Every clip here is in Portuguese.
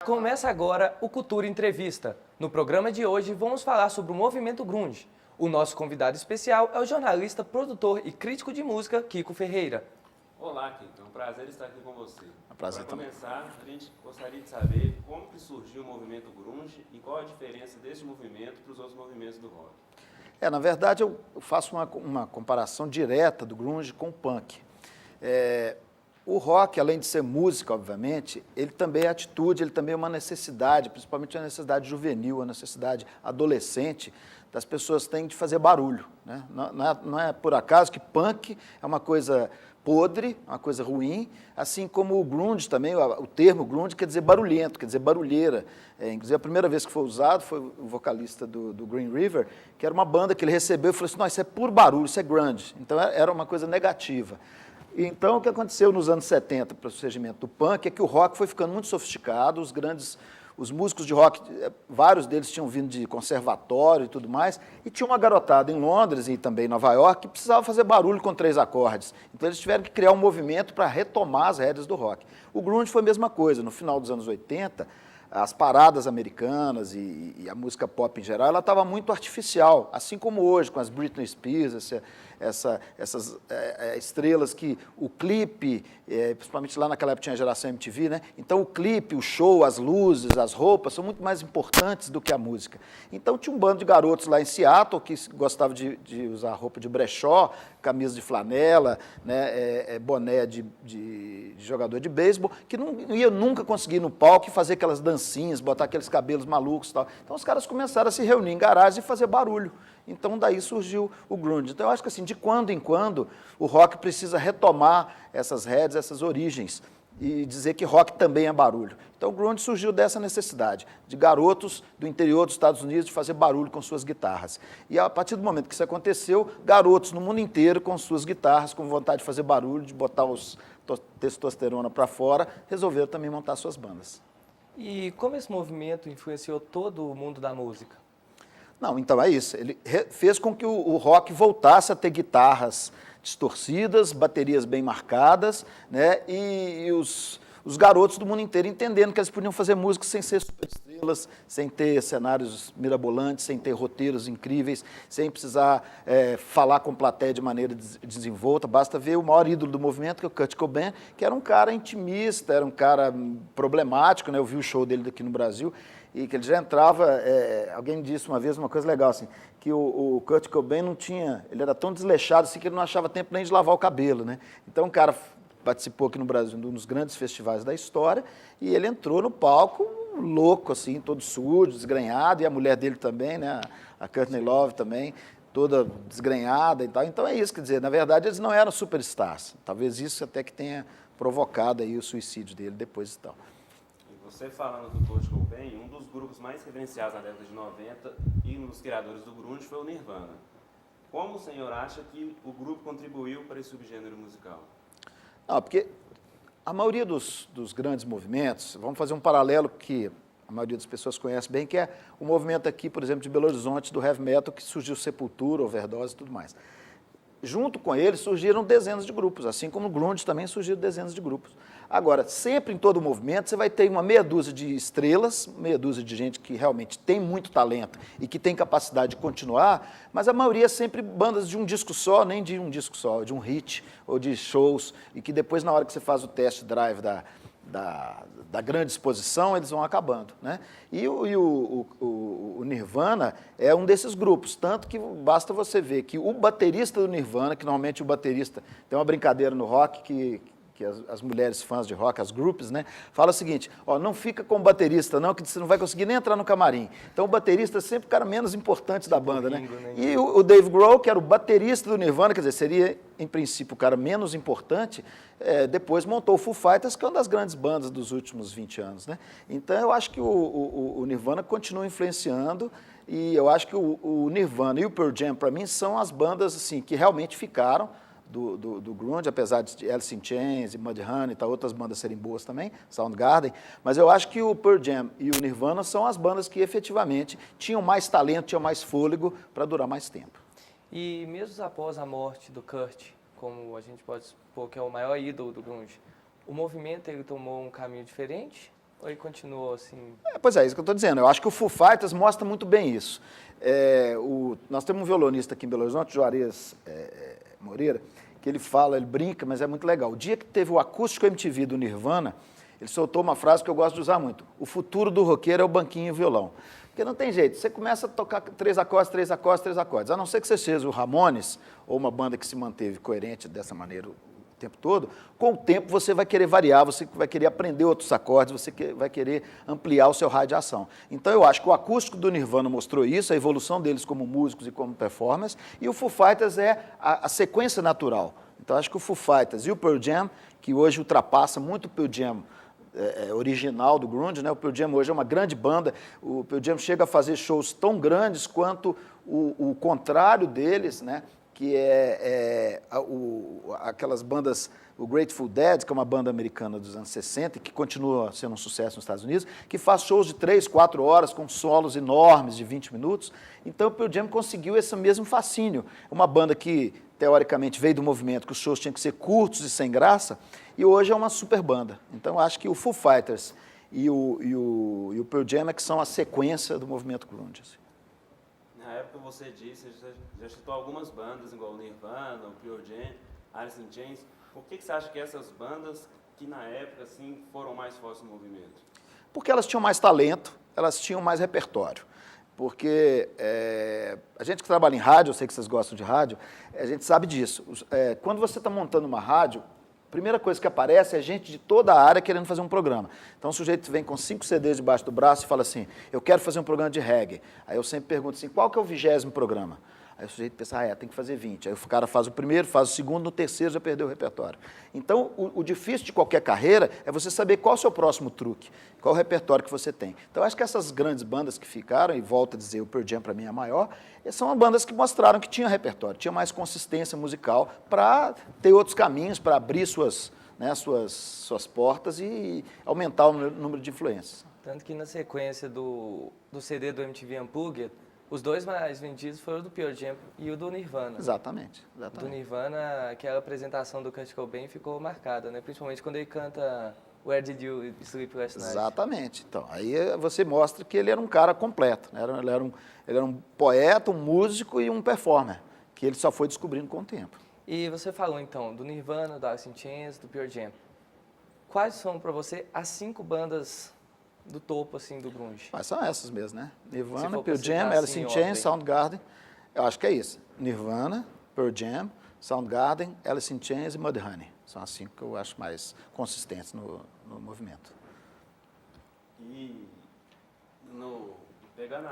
Começa agora o Cultura Entrevista. No programa de hoje vamos falar sobre o movimento grunge. O nosso convidado especial é o jornalista, produtor e crítico de música Kiko Ferreira. Olá, Kiko. É um prazer estar aqui com você. Para começar, a gente gostaria de saber como que surgiu o movimento grunge e qual a diferença desse movimento para os outros movimentos do rock. Na verdade, eu faço uma comparação direta do grunge com o punk. O rock, além de ser música, obviamente, ele também é atitude, ele também é uma necessidade, principalmente a necessidade juvenil, a necessidade adolescente, das pessoas têm de fazer barulho, né? Não é por acaso que punk é uma coisa podre, uma coisa ruim, assim como o grunge também, o termo grunge quer dizer barulhento, quer dizer barulheira. Inclusive, a primeira vez que foi usado foi o vocalista do Green River, que era uma banda que ele recebeu e falou assim, não, isso é puro barulho, isso é grunge. Então, era uma coisa negativa. Então, o que aconteceu nos anos 70 para o surgimento do punk é que o rock foi ficando muito sofisticado, os músicos de rock, vários deles tinham vindo de conservatório e tudo mais, e tinha uma garotada em Londres e também em Nova York que precisava fazer barulho com 3 acordes. Então, eles tiveram que criar um movimento para retomar as rédeas do rock. O grunge foi a mesma coisa. No final dos anos 80, as paradas americanas e a música pop em geral, ela estava muito artificial, assim como hoje, com as Britney Spears, essas estrelas que o clipe, principalmente lá naquela época tinha a geração MTV, né? Então o clipe, o show, as luzes, as roupas são muito mais importantes do que a música. Então tinha um bando de garotos lá em Seattle que gostavam de usar roupa de brechó, camisa de flanela, né, boné de jogador de beisebol, que não ia nunca conseguir ir no palco e fazer aquelas dancinhas, botar aqueles cabelos malucos e tal. Então os caras começaram a se reunir em garagem e fazer barulho. Então daí surgiu o grunge. Então eu acho que assim, de quando em quando o rock precisa retomar essas rédeas, essas origens e dizer que rock também é barulho. Então o grunge surgiu dessa necessidade, de garotos do interior dos Estados Unidos de fazer barulho com suas guitarras. E a partir do momento que isso aconteceu, garotos no mundo inteiro com suas guitarras, com vontade de fazer barulho, de botar os testosterona para fora, resolveram também montar suas bandas. E como esse movimento influenciou todo o mundo da música? Não, então é isso. Ele fez com que o rock voltasse a ter guitarras distorcidas, baterias bem marcadas, né? E os garotos do mundo inteiro entendendo que eles podiam fazer música sem ser superestrelas, sem ter cenários mirabolantes, sem ter roteiros incríveis, sem precisar falar com plateia de maneira desenvolta. Basta ver o maior ídolo do movimento, que é o Kurt Cobain, que era um cara intimista, era um cara problemático, né? Eu vi o show dele aqui no Brasil, e que ele já entrava, alguém disse uma vez uma coisa legal, assim, que o Kurt Cobain não tinha, ele era tão desleixado assim que ele não achava tempo nem de lavar o cabelo, né? Então o cara participou aqui no Brasil de um dos grandes festivais da história e ele entrou no palco louco, assim, todo sujo, desgrenhado, e a mulher dele também, né? A Courtney Love também, toda desgrenhada e tal. Então é isso, quer dizer, na verdade eles não eram superstars. Talvez isso até que tenha provocado aí o suicídio dele depois e tal. Você falando do Kurt Cobain, um dos grupos mais reverenciados na década de 90 e um dos criadores do grunge foi o Nirvana. Como o senhor acha que o grupo contribuiu para esse subgênero musical? Não, porque a maioria dos grandes movimentos, vamos fazer um paralelo que a maioria das pessoas conhece bem, que é o movimento aqui, por exemplo, de Belo Horizonte, do heavy metal, que surgiu Sepultura, Overdose e tudo mais. Junto com ele surgiram dezenas de grupos, assim como no grunge também surgiram dezenas de grupos. Agora, sempre em todo movimento você vai ter uma meia dúzia de estrelas, meia dúzia de gente que realmente tem muito talento e que tem capacidade de continuar, mas a maioria é sempre bandas de um disco só, nem de um disco só, de um hit ou de shows, e que depois na hora que você faz o test drive da grande exposição, eles vão acabando, né? E o Nirvana é um desses grupos, tanto que basta você ver que o baterista do Nirvana, que normalmente o baterista, tem uma brincadeira no rock que as mulheres fãs de rock, as groups, né, fala o seguinte, ó, não fica com o baterista não, que você não vai conseguir nem entrar no camarim. Então o baterista é sempre o cara menos importante da banda, né? E o Dave Grohl, que era o baterista do Nirvana, quer dizer, seria em princípio o cara menos importante, depois montou o Foo Fighters, que é uma das grandes bandas dos últimos 20 anos, né? Então eu acho que o Nirvana continua influenciando, e eu acho que o Nirvana e o Pearl Jam, para mim, são as bandas assim, que realmente ficaram do grunge, apesar de Alice in Chains e Mudhoney e tal, outras bandas serem boas também, Soundgarden, mas eu acho que o Pearl Jam e o Nirvana são as bandas que efetivamente tinham mais talento, tinham mais fôlego para durar mais tempo. E mesmo após a morte do Kurt, como a gente pode supor que é o maior ídolo do grunge, o movimento ele tomou um caminho diferente? Ou ele continuou assim? Pois é, isso que eu estou dizendo. Eu acho que o Foo Fighters mostra muito bem isso. Nós temos um violonista aqui em Belo Horizonte, Juarez Moreira, que ele fala, ele brinca, mas é muito legal. O dia que teve o acústico MTV do Nirvana, ele soltou uma frase que eu gosto de usar muito. O futuro do roqueiro é o banquinho e o violão. Porque não tem jeito, você começa a tocar 3 acordes, 3 acordes, 3 acordes. A não ser que você seja o Ramones, ou uma banda que se manteve coerente dessa maneira o tempo todo, com o tempo você vai querer variar, você vai querer aprender outros acordes, você vai querer ampliar o seu raio de ação. Então eu acho que o acústico do Nirvana mostrou isso, a evolução deles como músicos e como performers, e o Foo Fighters é a sequência natural. Então acho que o Foo Fighters e o Pearl Jam, que hoje ultrapassa muito o Pearl Jam original do grunge, né? O Pearl Jam hoje é uma grande banda, o Pearl Jam chega a fazer shows tão grandes quanto o contrário deles, né? Que aquelas bandas, o Grateful Dead, que é uma banda americana dos anos 60, que continua sendo um sucesso nos Estados Unidos, que faz shows de 3, 4 horas, com solos enormes de 20 minutos. Então o Pearl Jam conseguiu esse mesmo fascínio. Uma banda que, teoricamente, veio do movimento, que os shows tinham que ser curtos e sem graça, e hoje é uma super banda. Então eu acho que o Foo Fighters e o Pearl Jam é que são a sequência do movimento grunge. Assim. Na época você disse, já citou algumas bandas, igual o Nirvana, o Pearl Jam, Alice in Chains. Por que você acha que essas bandas, que na época assim, foram mais fortes no movimento? Porque elas tinham mais talento, elas tinham mais repertório. Porque a gente que trabalha em rádio, eu sei que vocês gostam de rádio, a gente sabe disso. Quando você está montando uma rádio, a primeira coisa que aparece é gente de toda a área querendo fazer um programa. Então o sujeito vem com 5 CDs debaixo do braço e fala assim, eu quero fazer um programa de reggae. Aí eu sempre pergunto assim, qual que é o 20º programa? Aí o sujeito pensa, tem que fazer 20. Aí o cara faz o primeiro, faz o segundo, no terceiro já perdeu o repertório. Então, o difícil de qualquer carreira é você saber qual é o seu próximo truque, qual é o repertório que você tem. Então, acho que essas grandes bandas que ficaram, e volto a dizer, o Pearl Jam para mim é a maior, são bandas que mostraram que tinha repertório, tinha mais consistência musical para ter outros caminhos, para abrir suas portas e aumentar o número de influências. Tanto que na sequência do CD do MTV Unplugged, os dois mais vendidos foram o do Pearl Jam e o do Nirvana. Exatamente. Do Nirvana, aquela apresentação do Kurt Cobain ficou marcada, né? Principalmente quando ele canta Where Did You Sleep Last Night? Exatamente. Então, aí você mostra que ele era um cara completo, né? Ele era um poeta, um músico e um performer, que ele só foi descobrindo com o tempo. E você falou, então, do Nirvana, do Alice in Chains, do Pearl Jam. Quais são, para você, as 5 bandas do topo, assim, do grunge? Mas são essas mesmo, né? Nirvana, for Pearl pra Jam, citar, Alice assim, in em Chains, ordem. Soundgarden. Eu acho que é isso. Nirvana, Pearl Jam, Soundgarden, Alice in Chains e Mudhoney. São as 5 que eu acho mais consistentes no movimento. E pegando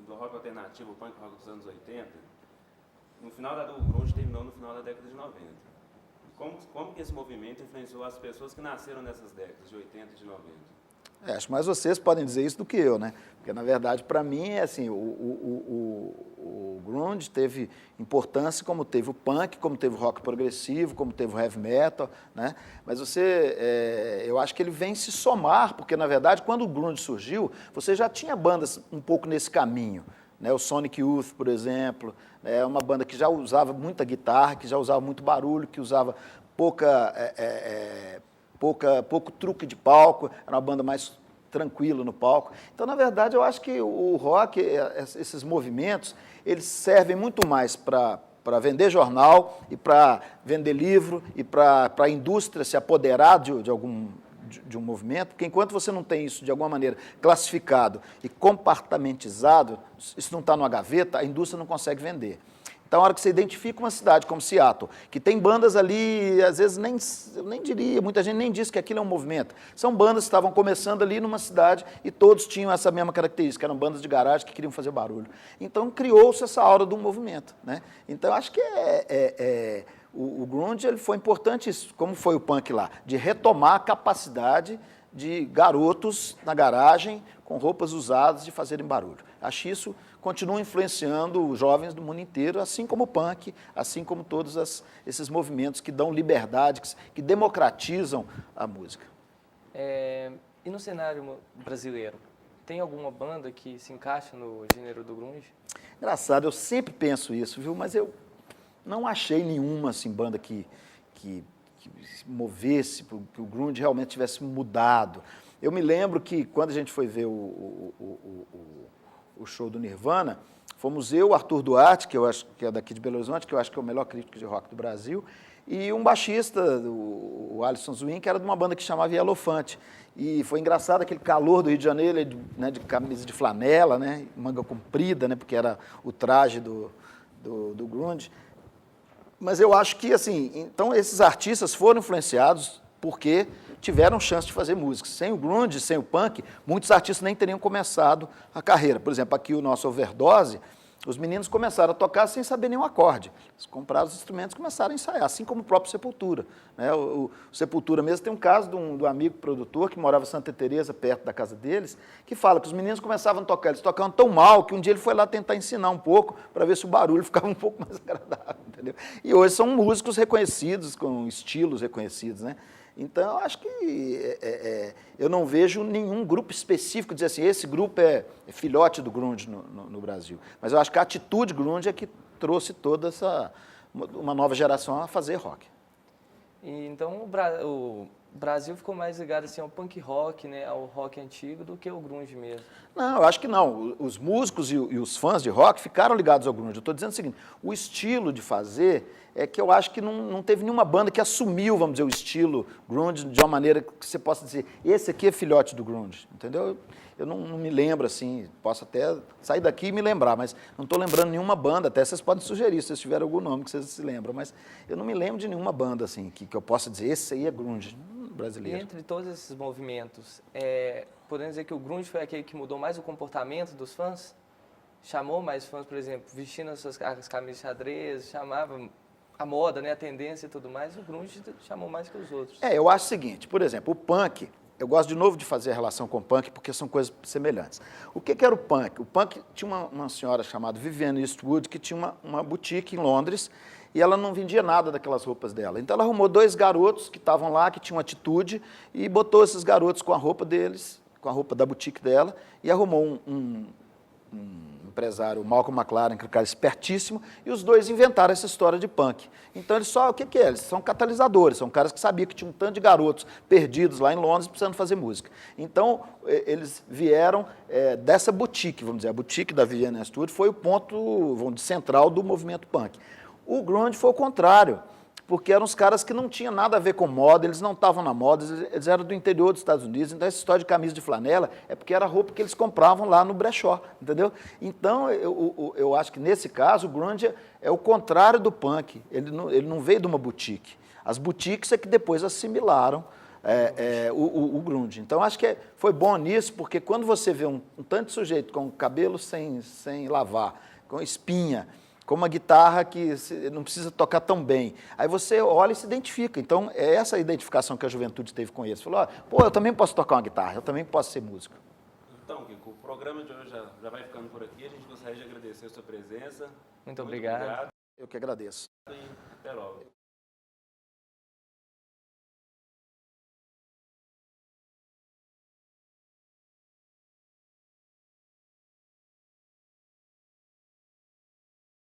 do rock alternativo, o punk rock dos anos 80, no final o grunge terminou no final da década de 90. Como que esse movimento influenciou as pessoas que nasceram nessas décadas de 80 e de 90? Acho que mais vocês podem dizer isso do que eu, né? Porque, na verdade, para mim, é assim, o grunge teve importância como teve o punk, como teve o rock progressivo, como teve o heavy metal, né? Mas eu acho que ele vem se somar, porque, na verdade, quando o grunge surgiu, você já tinha bandas um pouco nesse caminho, né? O Sonic Youth, por exemplo, é uma banda que já usava muita guitarra, que já usava muito barulho, que usava pouco truque de palco, era uma banda mais tranquila no palco. Então, na verdade, eu acho que o rock, esses movimentos, eles servem muito mais para vender jornal e para vender livro e para a indústria se apoderar de um movimento, porque enquanto você não tem isso de alguma maneira classificado e compartimentizado, isso não está numa gaveta, a indústria não consegue vender. Então, a hora que você identifica uma cidade como Seattle, que tem bandas ali, às vezes eu nem diria, muita gente nem diz que aquilo é um movimento. São bandas que estavam começando ali numa cidade e todos tinham essa mesma característica, eram bandas de garagem que queriam fazer barulho. Então, criou-se essa aura de um movimento, né? Então, acho que o grunge ele foi importante, como foi o punk lá, de retomar a capacidade de garotos na garagem com roupas usadas de fazerem barulho. Acho isso continua influenciando os jovens do mundo inteiro, assim como o punk, assim como todos esses movimentos que dão liberdade, que democratizam a música. E no cenário brasileiro, tem alguma banda que se encaixa no gênero do grunge? Engraçado, eu sempre penso isso, viu? Mas eu não achei nenhuma assim, banda que se movesse, que o grunge realmente tivesse mudado. Eu me lembro que quando a gente foi ver o show do Nirvana, fomos eu, o Arthur Duarte, que eu acho que é daqui de Belo Horizonte, que eu acho que é o melhor crítico de rock do Brasil, e um baixista, o Alisson Zwin, que era de uma banda que chamava Elefante. E foi engraçado aquele calor do Rio de Janeiro, ele, né, de camisa de flanela, né, manga comprida, né, porque era o traje do grunge. Mas eu acho que, assim, então esses artistas foram influenciados porque tiveram chance de fazer música. Sem o grunge, sem o punk, muitos artistas nem teriam começado a carreira. Por exemplo, aqui o nosso Overdose, os meninos começaram a tocar sem saber nenhum acorde. Eles compraram os instrumentos e começaram a ensaiar, assim como o próprio Sepultura, né? O Sepultura mesmo tem um caso de um amigo produtor que morava em Santa Teresa, perto da casa deles, que fala que os meninos começavam a tocar, eles tocavam tão mal que um dia ele foi lá tentar ensinar um pouco para ver se o barulho ficava um pouco mais agradável, entendeu? E hoje são músicos reconhecidos, com estilos reconhecidos, né? Então, eu acho que eu não vejo nenhum grupo específico dizer assim, esse grupo é filhote do grunge no Brasil. Mas eu acho que a atitude grunge é que trouxe toda uma nova geração a fazer rock. E, então o Brasil ficou mais ligado assim, ao punk rock, né, ao rock antigo, do que o grunge mesmo. Não, eu acho que não. Os músicos e os fãs de rock ficaram ligados ao grunge. Eu estou dizendo o seguinte, o estilo de fazer é que eu acho que não teve nenhuma banda que assumiu, vamos dizer, o estilo grunge de uma maneira que você possa dizer, esse aqui é filhote do grunge, entendeu? Eu não me lembro, assim, posso até sair daqui e me lembrar, mas não estou lembrando nenhuma banda, até vocês podem sugerir, se vocês tiverem algum nome que vocês se lembram, mas eu não me lembro de nenhuma banda, assim, que eu possa dizer, esse aí é grunge brasileiro. E entre todos esses movimentos, podemos dizer que o grunge foi aquele que mudou mais o comportamento dos fãs? Chamou mais fãs, por exemplo, vestindo as suas camisas de xadrez, chamava a moda, né, a tendência e tudo mais, o grunge chamou mais que os outros. Eu acho o seguinte, por exemplo, o punk, eu gosto de novo de fazer a relação com o punk porque são coisas semelhantes. O que era o punk? O punk tinha uma senhora chamada Vivienne Eastwood que tinha uma boutique em Londres e ela não vendia nada daquelas roupas dela. Então ela arrumou 2 garotos que estavam lá, que tinham atitude, e botou esses garotos com a roupa deles, com a roupa da boutique dela, e arrumou um empresário, o Malcolm McLaren, que é um cara espertíssimo, e os dois inventaram essa história de punk. Então, eles o que é? Eles são catalisadores, são caras que sabiam que tinha um tanto de garotos perdidos lá em Londres precisando fazer música. Então, eles vieram dessa boutique, vamos dizer, a boutique da Vivienne Westwood foi o ponto, vamos dizer, central do movimento punk. O grunge foi o contrário, porque eram os caras que não tinham nada a ver com moda, eles não estavam na moda, eles eram do interior dos Estados Unidos, então essa história de camisa de flanela é porque era a roupa que eles compravam lá no brechó, entendeu? Então, eu acho que nesse caso o grunge é o contrário do punk, ele não veio de uma boutique. As boutiques é que depois assimilaram o grunge. Então, acho que foi bom nisso, porque quando você vê um tanto de sujeito com cabelo sem lavar, com espinha, com uma guitarra que não precisa tocar tão bem. Aí você olha e se identifica. Então, é essa identificação que a juventude teve com eles. Falou, pô, eu também posso tocar uma guitarra, eu também posso ser músico. Então, Kiko, o programa de hoje já vai ficando por aqui. A gente gostaria de agradecer a sua presença. Muito obrigado. Eu que agradeço. E até logo.